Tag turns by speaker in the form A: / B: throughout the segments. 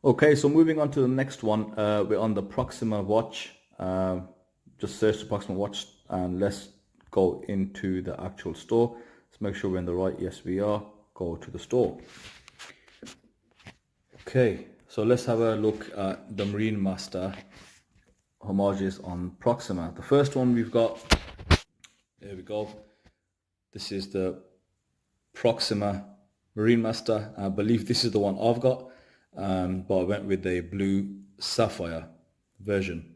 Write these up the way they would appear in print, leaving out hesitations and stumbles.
A: Okay, so moving on to the next one, we're on the Proxima watch. Just search the Proxima watch and let's go into the actual store. Let's make sure we're in the right. Yes, we are. Go to the store. Okay, so let's have a look at the Marinemaster Homages on Proxima. The first one we've got, there we go. This is the Proxima Marinemaster. I believe this is the one I've got, but I went with the blue sapphire version.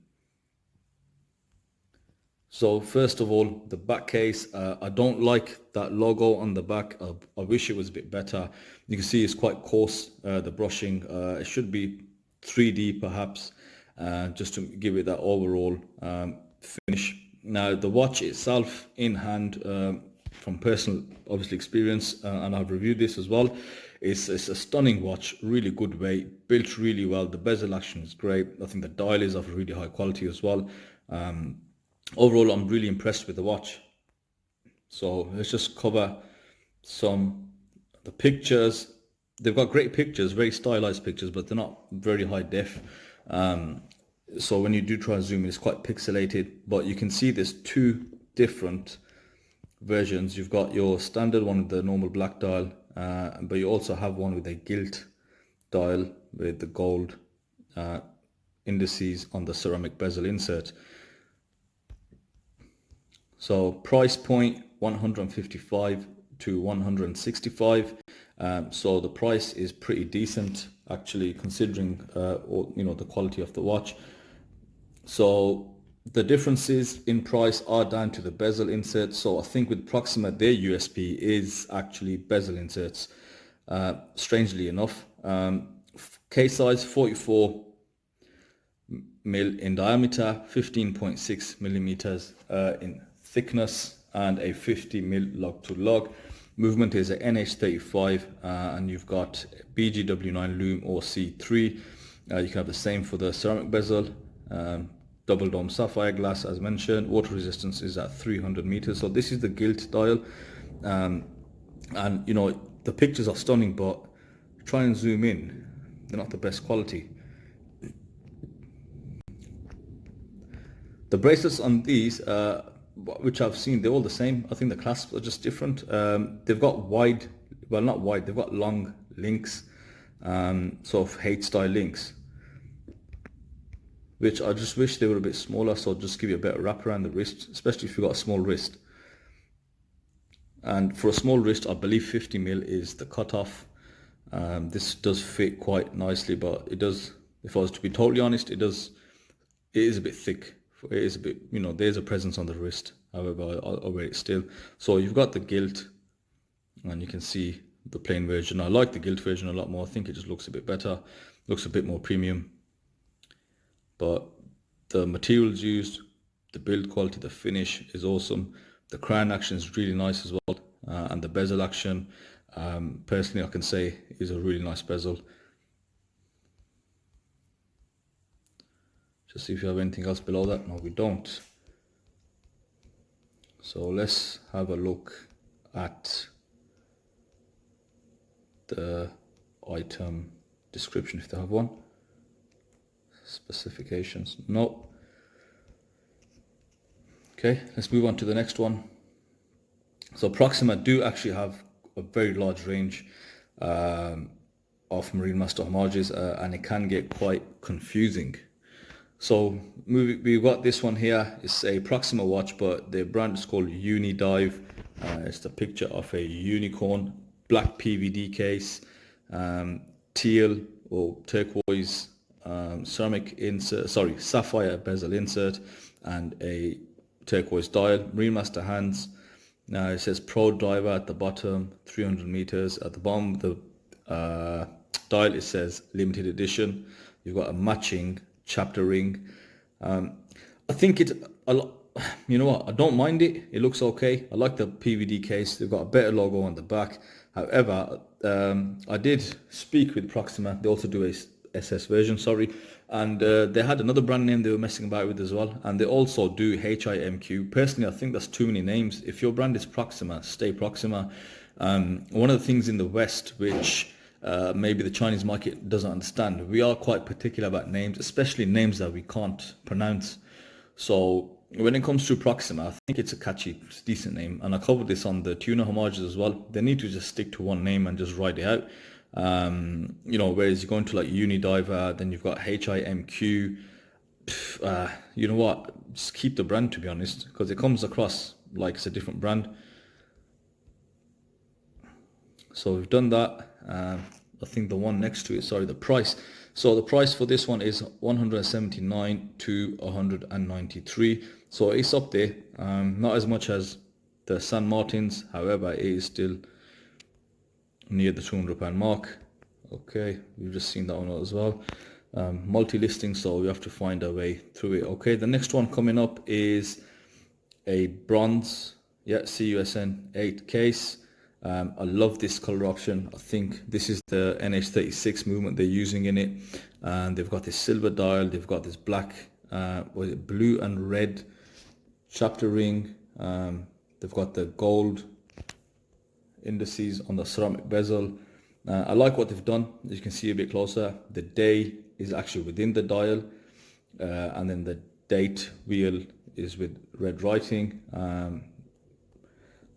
A: So first of all, the back case, I don't like that logo on the back. I wish it was a bit better. You can see it's quite coarse, the brushing. It should be 3D perhaps, just to give it that overall finish. Now the watch itself in hand, from personal obviously experience, and I've reviewed this as well, it's a stunning watch, really good weight, built really well. The bezel action is great. I think the dial is of really high quality as well. Overall, I'm really impressed with the watch. So let's just cover the pictures. They've got great pictures, very stylized pictures, but they're not very high def. So when you do try and zoom in, it's quite pixelated, but you can see there's two different versions. You've got your standard one with the normal black dial, but you also have one with a gilt dial with the gold indices on the ceramic bezel insert. So price point 155 to 165. So the price is pretty decent actually, considering the quality of the watch. So the differences in price are down to the bezel inserts. So I think with Proxima, their USP is actually bezel inserts. Strangely enough, case size 44 mil in diameter, 15.6 millimeters in thickness, and a 50 mil lug to lug. Movement is a NH35, and you've got BGW9 loom or C3. You can have the same for the ceramic bezel. Double dome sapphire glass as mentioned. Water resistance is at 300 meters. So this is the gilt dial, and the pictures are stunning, but try and zoom in, they're not the best quality. The bracelets on these, which I've seen, they're all the same. I think the clasps are just different. They've got they've got long links, sort of H style links, which I just wish they were a bit smaller, so just give you a better wrap around the wrist, especially if you've got a small wrist. And for a small wrist, I believe 50 mil is the cutoff. This does fit quite nicely, but it does, if I was to be totally honest, it is a bit thick. It is a bit, there's a presence on the wrist, however, I'll wear it still. So you've got the gilt, and you can see the plain version. I like the gilt version a lot more. I think it just looks a bit better, looks a bit more premium. But the materials used, the build quality, the finish is awesome. The crown action is really nice as well, and the bezel action, personally I can say, is a really nice bezel. Just see if you have anything else below that. No, we don't. So let's have a look at the item description if they have one. Specifications, no. Okay, let's move on to the next one. So Proxima do actually have a very large range of Marinemaster Homages, and it can get quite confusing. So we've got this one here. It's a Proxima watch, but the brand is called SteelDive. It's the picture of a unicorn, black PVD case, teal or turquoise ceramic insert, sapphire bezel insert, and a turquoise dial. Marinemaster hands. Now it says Pro Diver at the bottom, 300 meters. At the bottom of the dial it says limited edition. You've got a matching chapter ring. I think you know what, I don't mind it. It looks okay. I like the PVD case. They've got a better logo on the back. However, I did speak with Proxima. They also do a SS version, and they had another brand name they were messing about with as well, and they also do HIMQ. Personally, I think that's too many names. If your brand is Proxima, stay Proxima. One of the things in the West which maybe the Chinese market doesn't understand. We are quite particular about names, especially names that we can't pronounce. So when it comes to Proxima, I think it's a catchy, it's a decent name. And I covered this on the tuna homages as well. They need to just stick to one name and just write it out. Whereas you go into like Unidiver, then you've got HIMQ. You know what? Just keep the brand, to be honest, because it comes across like it's a different brand. So we've done that. I think the one next to it, sorry, the price. So the price for this one is 179 to 193. So it's up there. Not as much as the San Martins, however, it is still near the £200 mark. Okay, we've just seen that one as well. Multi-listing, so we have to find our way through it. Okay, the next one coming up is a bronze, CUSN 8 case. I love this color option. I think this is the NH36 movement they're using in it, and they've got this silver dial, they've got this black blue and red chapter ring, they've got the gold indices on the ceramic bezel. I like what they've done. As you can see a bit closer, the day is actually within the dial, and then the date wheel is with red writing.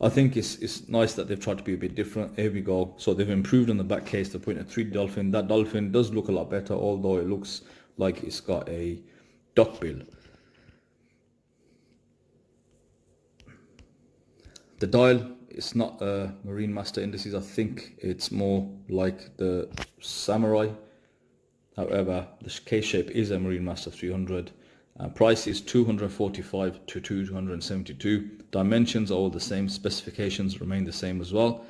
A: I think it's nice that they've tried to be a bit different. Here we go. So they've improved on the back case. They're putting a 3D dolphin. That dolphin does look a lot better, although it looks like it's got a duck bill. The dial is not a Marinemaster indices. I think it's more like the Samurai. However, the case shape is a Marinemaster 300. Price is 245 to 272. Dimensions are all the same. Specifications remain the same as well.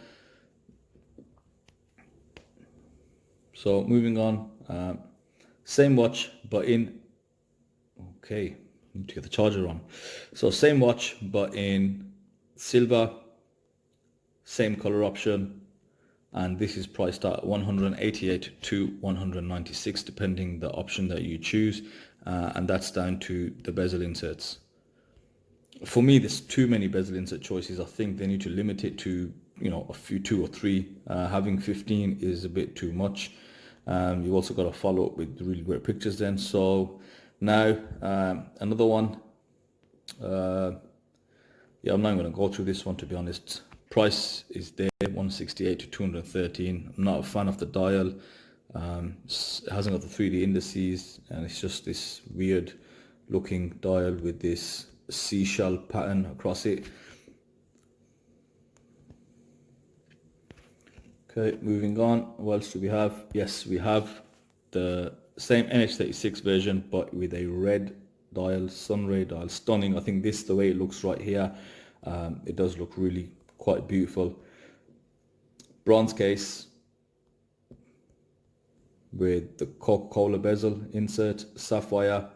A: So moving on, same watch, but in, okay, need to get the charger on. So same watch, but in silver, same color option, and this is priced at 188 to 196, depending the option that you choose, and that's down to the bezel inserts. For me, there's too many bezel insert choices. I think they need to limit it to, a few, 2 or 3. Having 15 is a bit too much. You've also got to follow up with really great pictures then. So now another one. I'm not going to go through this one, to be honest. Price is there, 168 to 213. I'm not a fan of the dial. It hasn't got the 3D indices, and it's just this weird looking dial with this seashell pattern across it. Okay, moving on. What else do we have? Yes, we have the same NH36 version, but with a red dial, sunray dial. Stunning. I think this, the way it looks right here, it does look really quite beautiful. Bronze case with the Coca-Cola bezel insert, sapphire,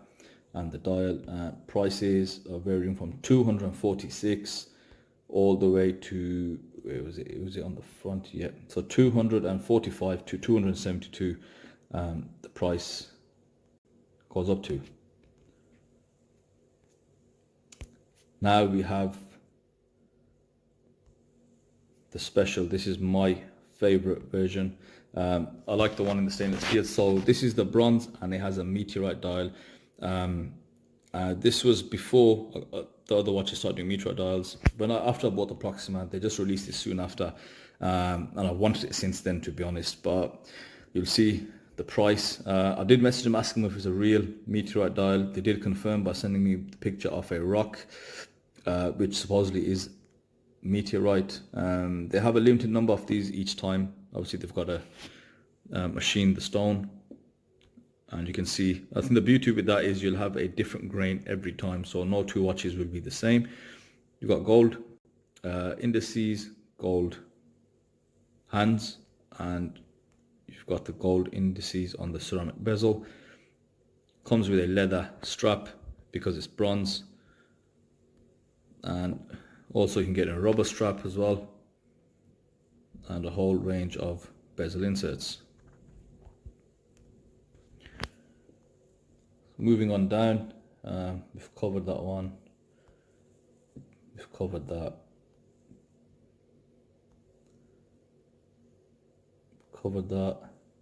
A: and the dial. Prices are varying from 246 all the way to, where was it? Was it on the front? Yeah, so 245 to 272. The price goes up to. Now we have the special. This is my favorite version. I like the one in the stainless steel. So this is the bronze, and it has a Meteorite dial. This was before the other watches started doing Meteorite dials. After I bought the Proxima, they just released it soon after, and I wanted it since then, to be honest. But you'll see the price. I did message them asking them if it's a real Meteorite dial. They did confirm by sending me the picture of a rock, which supposedly is Meteorite. They have a limited number of these each time. Obviously they've got to machine the stone, and you can see, I think the beauty with that is you'll have a different grain every time, so no two watches will be the same. You've got gold indices, gold hands, and you've got the gold indices on the ceramic bezel. Comes with a leather strap because it's bronze, and also you can get a rubber strap as well, and a whole range of bezel inserts. Moving on down, we've covered that one, we've covered that, covered that.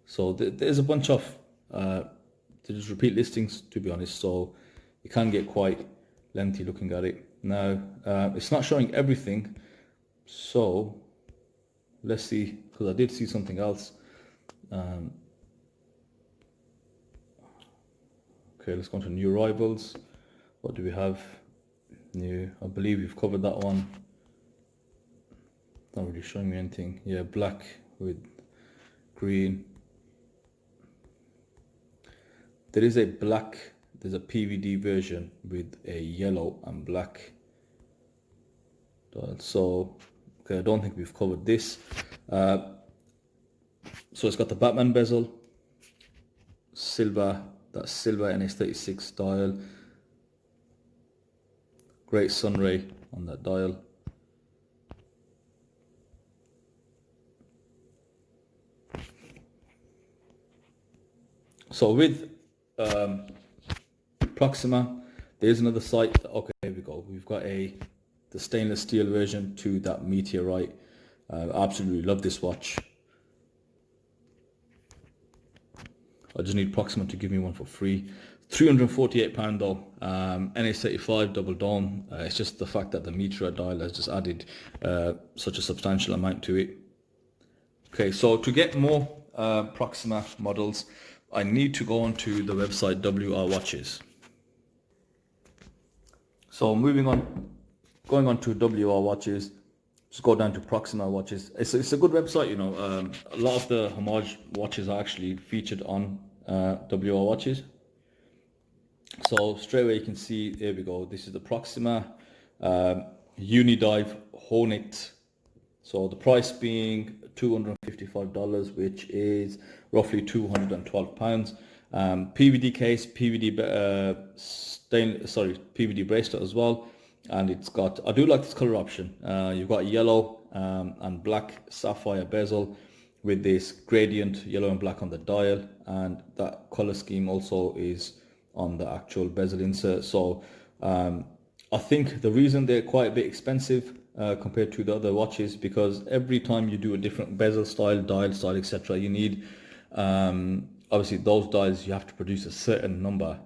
A: So there's a bunch of there's repeat listings, to be honest, so it can get quite lengthy looking at it. Now it's not showing everything, so let's see, because I did see something else. Okay, let's go on to new arrivals. What do we have new? I believe we've covered that one. Not really showing me anything. Yeah, black with green. There is a black, there's a PVD version with a yellow and black. So, okay, I don't think we've covered this. So it's got the Batman bezel, silver, that's silver NS36 dial. Great sunray on that dial. So with Proxima, there's another site. Okay, here we go. We've got the stainless steel version to that Meteorite. Absolutely love this watch. I just need Proxima to give me one for free. £348 though. NS35 double dome. It's just the fact that the Meteorite dial has just added such a substantial amount to it. Okay, so to get more Proxima models, I need to go onto the website WR Watches. So moving on, going on to WR Watches, just go down to Proxima Watches. It's a good website, you know. A lot of the homage watches are actually featured on WR Watches. So straight away you can see, there we go, this is the Proxima SteelDive Hornet. So the price being $255, which is roughly £212. PVD case, PVD bracelet as well, and it's got, I do like this color option. You've got yellow and black sapphire bezel with this gradient yellow and black on the dial, and that color scheme also is on the actual bezel insert. So I think the reason they're quite a bit expensive compared to the other watches, because every time you do a different bezel style, dial style, etc., you need obviously those dials, you have to produce a certain number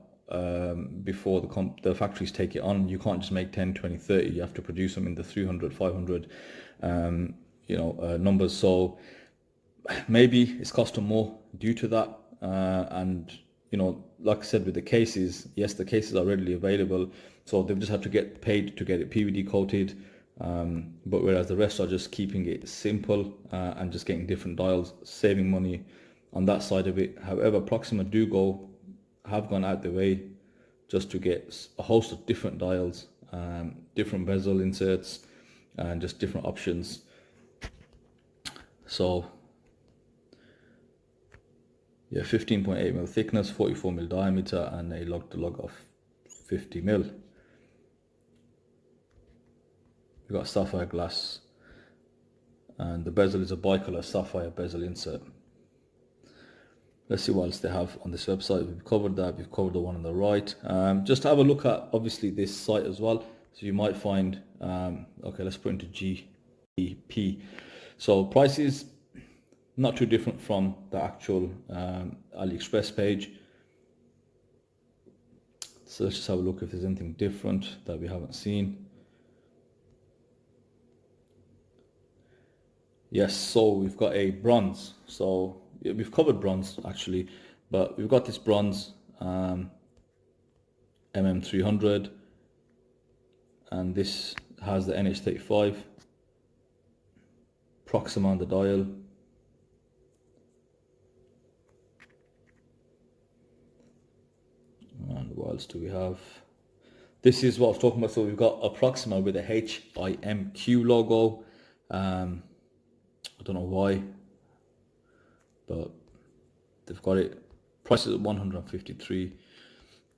A: before the factories take it on. You can't just make 10, 20, 30. You have to produce them in the 300, 500 numbers. So maybe it's cost them more due to that. And you know, like I said, with the cases, yes, the cases are readily available, so they've just had to get paid to get it PVD coated. But whereas the rest are just keeping it simple and just getting different dials, saving money on that side of it. However, Proxima have gone out the way just to get a host of different dials, different bezel inserts, and just different options. So yeah, 15.8mm thickness, 44mm diameter, and a lug-to-lug of 50mm. We've got sapphire glass, and the bezel is a bicolor sapphire bezel insert. Let's see what else they have on this website. We've covered that. We've covered the one on the right. Just have a look at obviously this site as well. So you might find, okay, let's put into GBP. So prices not too different from the actual AliExpress page. So let's just have a look if there's anything different that we haven't seen. Yes, so we've got a bronze. So yeah, we've covered bronze actually, but we've got this bronze MM300, and this has the NH35 Proxima on the dial. And what else do we have? This is what I was talking about. So we've got a Proxima with a HIMQ logo. I don't know why, but they've got it. Price is at 153.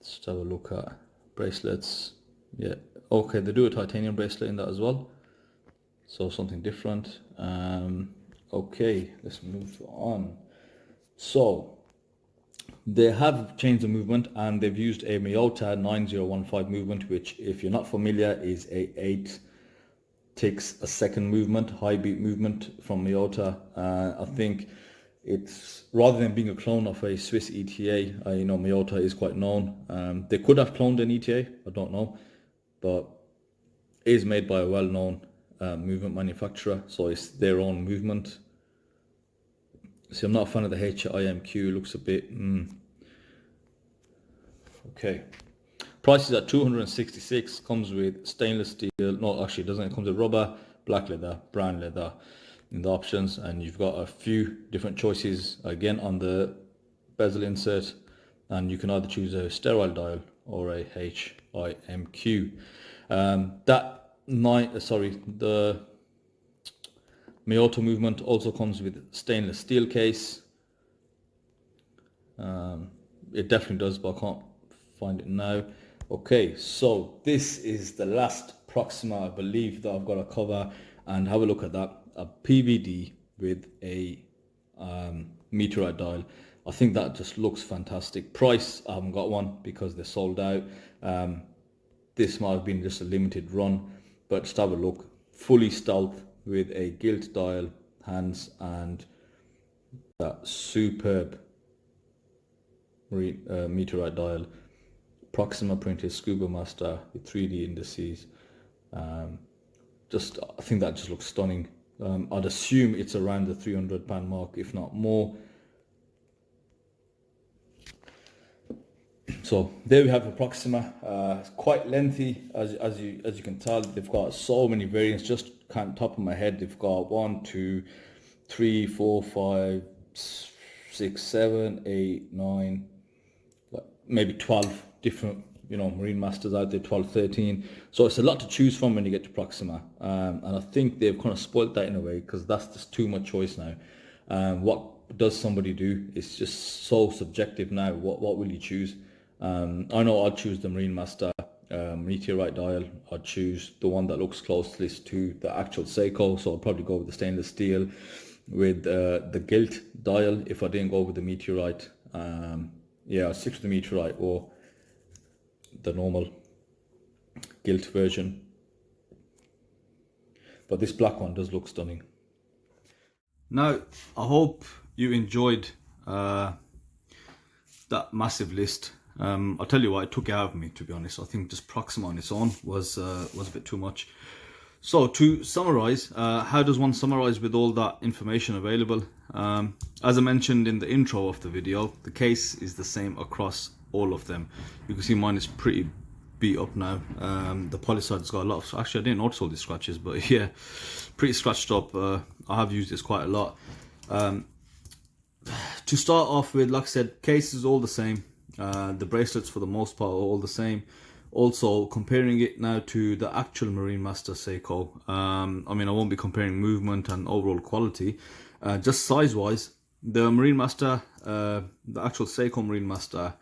A: Let's have a look at bracelets. Yeah, okay, they do a titanium bracelet in that as well, so something different. Okay, let's move on. So they have changed the movement, and they've used a Miyota 9015 movement, which, if you're not familiar, is a 8 ticks a second movement, high beat movement from Miyota. I think it's rather than being a clone of a Swiss ETA, you know, Miyota is quite known. They could have cloned an ETA, I don't know, but it is made by a well-known movement manufacturer, so it's their own movement. See, I'm not a fan of the HIMQ, it looks a bit, okay. Price is at 266, comes with stainless steel, no actually it doesn't, it comes with rubber, black leather, brown leather in the options, and you've got a few different choices again on the bezel insert, and you can either choose a sterile dial or a HIMQ. The Miyota movement also comes with stainless steel case. It definitely does, but I can't find it now. Okay, so this is the last Proxima I believe that I've got to cover, and have a look at that. A PVD with a Meteorite dial. I think that just looks fantastic. Price, I haven't got one because they're sold out. This might have been just a limited run, but just have a look. Fully stealth with a gilt dial, hands, and that superb Meteorite dial. Proxima printed Scuba Master with 3D indices. I think that just looks stunning. I'd assume it's around the £300 mark, if not more. So there we have the Proxima. It's quite lengthy, as you can tell. They've got so many variants. Just can't top of my head. They've got 1, 2, 3, 4, 5, 6, 7, 8, 9, maybe 12 different, you know, Marinemasters out there, 12, 13. So it's a lot to choose from when you get to Proxima. And I think they've kind of spoiled that in a way, because that's just too much choice now. What does somebody do? It's just so subjective now. What will you choose? I know I'd choose the Marinemaster Meteorite dial. I'd choose the one that looks closest to the actual Seiko, so I'd probably go with the stainless steel with the gilt dial if I didn't go with the Meteorite. Yeah, I'd stick to the Meteorite or the normal gilt version. But this black one does look stunning. Now, I hope you enjoyed that massive list. I'll tell you what, it took it out of me, to be honest. I think just Proxima on its own was a bit too much. So to summarize, how does one summarize with all that information available? As I mentioned in the intro of the video, the case is the same across all of them. You can see mine is pretty beat up now. The polyside's got a lot of, actually I didn't notice all these scratches, but yeah, pretty scratched up. I have used this quite a lot. To start off with, like I said, case is all the same. The bracelets for the most part are all the same. Also, comparing it now to the actual Marinemaster Seiko, I mean, I won't be comparing movement and overall quality, just size wise. The Marinemaster, the actual Seiko Marinemaster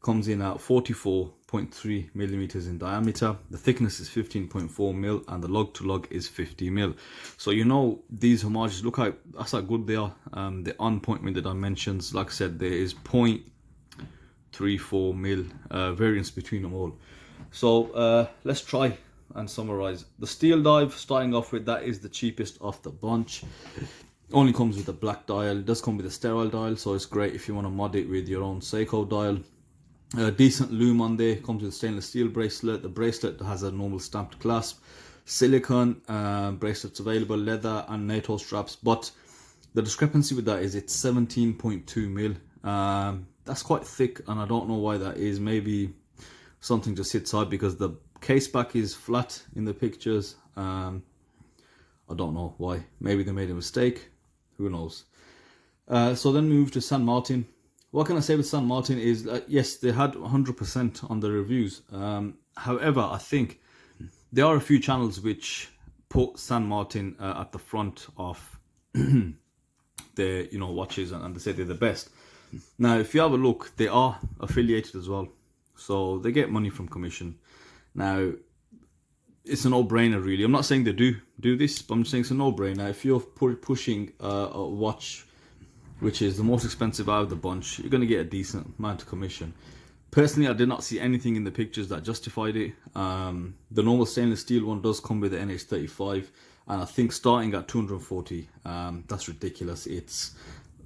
A: comes in at 44.3 millimeters in diameter. The thickness is 15.4 mil, and the lug to lug is 50 mil. So you know these homages, look how good they are. They're on point with the dimensions. Like I said, there is 0.34 mil variance between them all. So let's try and summarize. The SteelDive, starting off with, that is the cheapest of the bunch. Only comes with a black dial. It does come with a sterile dial, so it's great if you want to mod it with your own Seiko dial. Decent loom on there. Comes with a stainless steel bracelet. The bracelet has a normal stamped clasp. Silicone bracelets available, leather and NATO straps. But the discrepancy with that is it's 17.2 mil. That's quite thick, and I don't know why that is. Maybe something just hits out because the case back is flat in the pictures. I don't know why. Maybe they made a mistake. Who knows? So then we move to San Martin. What can I say with San Martin is, yes, they had 100% on the reviews. However, I think there are a few channels which put San Martin at the front of their, you know, watches, and they say they're the best. Now, if you have a look, they are affiliated as well, so they get money from commission. Now, it's a no-brainer, really. I'm not saying they do this, but I'm just saying it's a no-brainer. If you're pushing a watch which is the most expensive out of the bunch, you're going to get a decent amount of commission. Personally, I did not see anything in the pictures that justified it. The normal stainless steel one does come with the NH35, and I think starting at 240, that's ridiculous. It's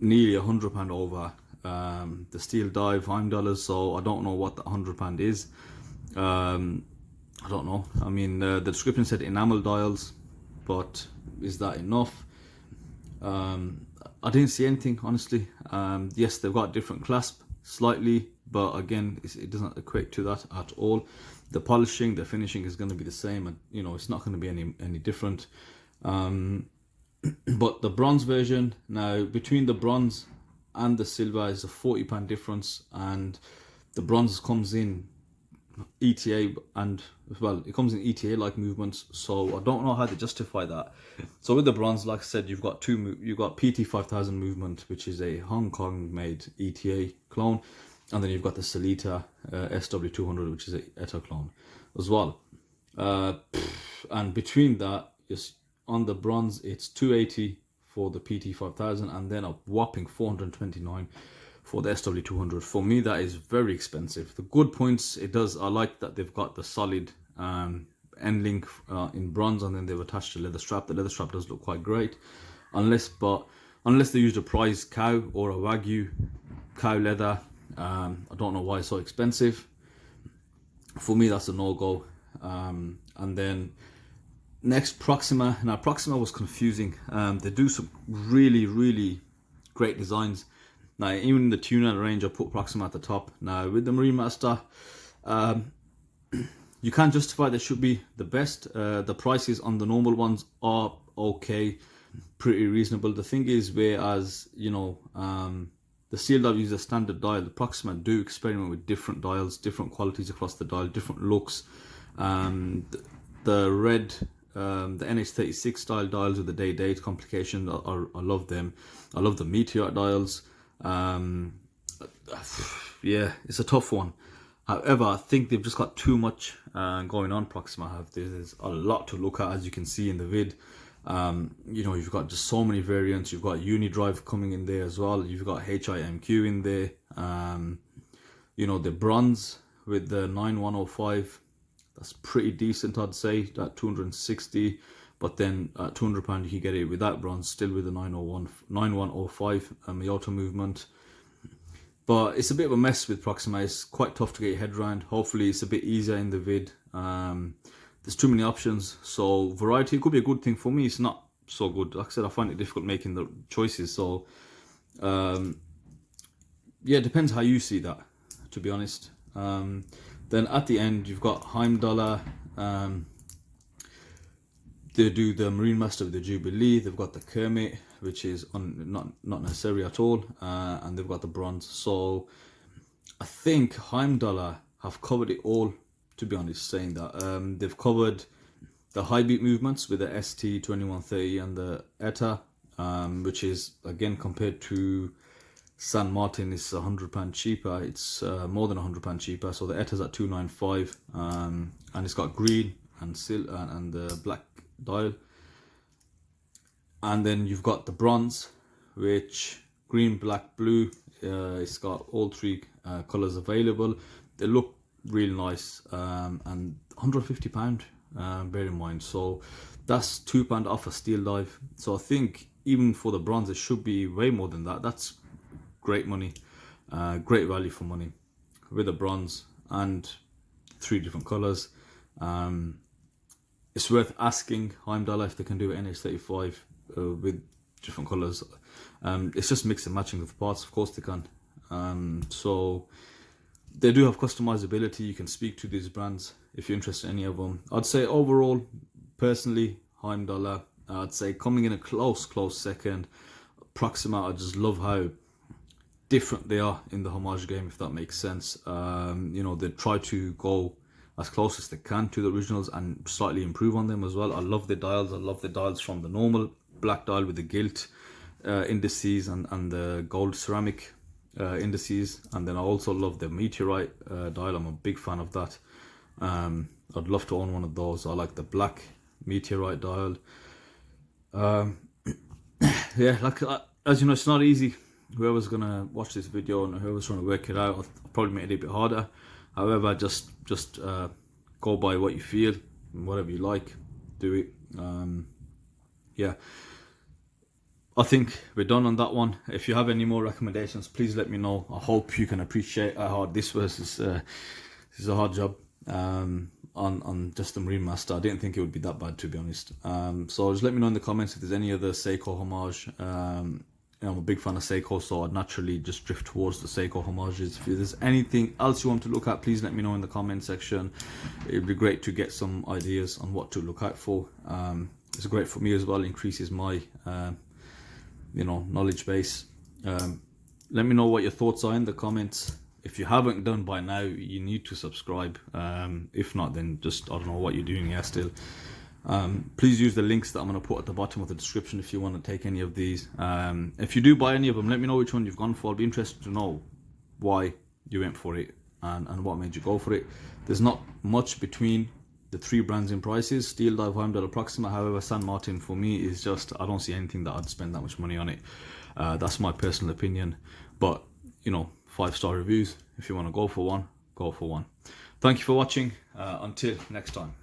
A: nearly £100 over the SteelDive $5, so I don't know what the £100 is. I don't know. I mean, the description said enamel dials, but is that enough? I didn't see anything, honestly. Yes, they've got different clasp slightly, but again, it doesn't equate to that at all. The polishing, the finishing is going to be the same, and you know, it's not going to be any different. But the bronze version, now between the bronze and the silver is a £40 difference, and the bronze comes in ETA, and well, it comes in ETA like movements, so I don't know how to justify that. So with the bronze, like I said, you've got PT 5000 movement, which is a Hong Kong made ETA clone, and then you've got the Selita SW200, which is a ETA clone as well. And between that, is on the bronze it's 280 for the PT 5000, and then a whopping 429 for the SW200. For me, that is very expensive. The good points, I like that they've got the solid end link in bronze, and then they've attached a leather strap. The leather strap does look quite great, unless they used a prize cow or a Wagyu cow leather. I don't know why it's so expensive. For me, that's a no-go. And then next, Proxima. Now, Proxima was confusing. They do some really great designs. Now, even in the tuner range, I put Proxima at the top. Now, with the Marinemaster, you can't justify they should be the best. The prices on the normal ones are okay, pretty reasonable. The thing is, whereas, you know, the SteelDive uses a standard dial, the Proxima do experiment with different dials, different qualities across the dial, different looks. The red, the NH36 style dials with the day-date complication, I love them. I love the Meteorite dials. Yeah, it's a tough one. However, I think they've just got too much going on. Proxima have. There's a lot to look at, as you can see in the vid. You know, you've got just so many variants. You've got Unidrive coming in there as well. You've got HIMQ in there. You know, the bronze with the 9105, that's pretty decent, I'd say, at 260. But then at £200 you can get it without bronze, still with the 9105 Miyota movement. But it's a bit of a mess with Proxima. It's quite tough to get your head around. Hopefully it's a bit easier in the vid. There's too many options, so variety could be a good thing. For me, it's not so good. Like I said, I find it difficult making the choices. So yeah, it depends how you see that, to be honest. Then at the end, you've got Heimdallr. They do the Marinemaster with the Jubilee. They've got the Kermit, which is not necessary at all, and they've got the bronze. So I think Heimdallr have covered it all, to be honest, saying that. They've covered the high beat movements with the ST2130 and the ETA, which is, again, compared to San Martin, is £100 cheaper. It's more than £100 cheaper. So the ETA's at 295, and it's got green and the black dial. And then you've got the bronze, which green, black, blue. It's got all three colors available. They look really nice, and £150, bear in mind. So that's £2 off a SteelDive. So I think even for the bronze, it should be way more than that. That's great money, great value for money with the bronze and 3 different colors. It's worth asking Heimdallr if they can do an NH35 with different colors. It's just mix and matching of parts. Of course they can. So they do have customizability. You can speak to these brands if you're interested in any of them. I'd say overall, personally, Heimdallr. I'd say coming in a close second, Proxima. I just love how different they are in the homage game, if that makes sense. You know, they try to go as close as they can to the originals and slightly improve on them as well. I love the dials. I love the dials from the normal black dial with the gilt indices and the gold ceramic indices. And then I also love the Meteorite dial. I'm a big fan of that. I'd love to own one of those. I like the black Meteorite dial. Yeah, like as you know, it's not easy. Whoever's gonna watch this video and whoever's trying to work it out, I'll probably make it a bit harder. However, just go by what you feel, and whatever you like, do it. Yeah, I think we're done on that one. If you have any more recommendations, please let me know. I hope you can appreciate how hard this was. This is a hard job on just the Marinemaster. I didn't think it would be that bad, to be honest. So just let me know in the comments if there's any other Seiko homage. I'm a big fan of Seiko, so I'd naturally just drift towards the Seiko homages. If there's anything else you want to look at, please let me know in the comment section. It'd be great to get some ideas on what to look out for. It's great for me as well, increases my knowledge base. Let me know what your thoughts are in the comments. If you haven't done by now, you need to subscribe. If not, then just, I don't know what you're doing here still. Please use the links that I'm going to put at the bottom of the description if you want to take any of these. If you do buy any of them, let me know which one you've gone for. I'll be interested to know why you went for it and what made you go for it. There's not much between the three brands in prices: SteelDive, Heimdall, Proxima. However, San Martin for me is just, I don't see anything that I'd spend that much money on it. That's my personal opinion, but 5-star reviews. If you want to go for one, go for one. Thank you for watching. Until next time.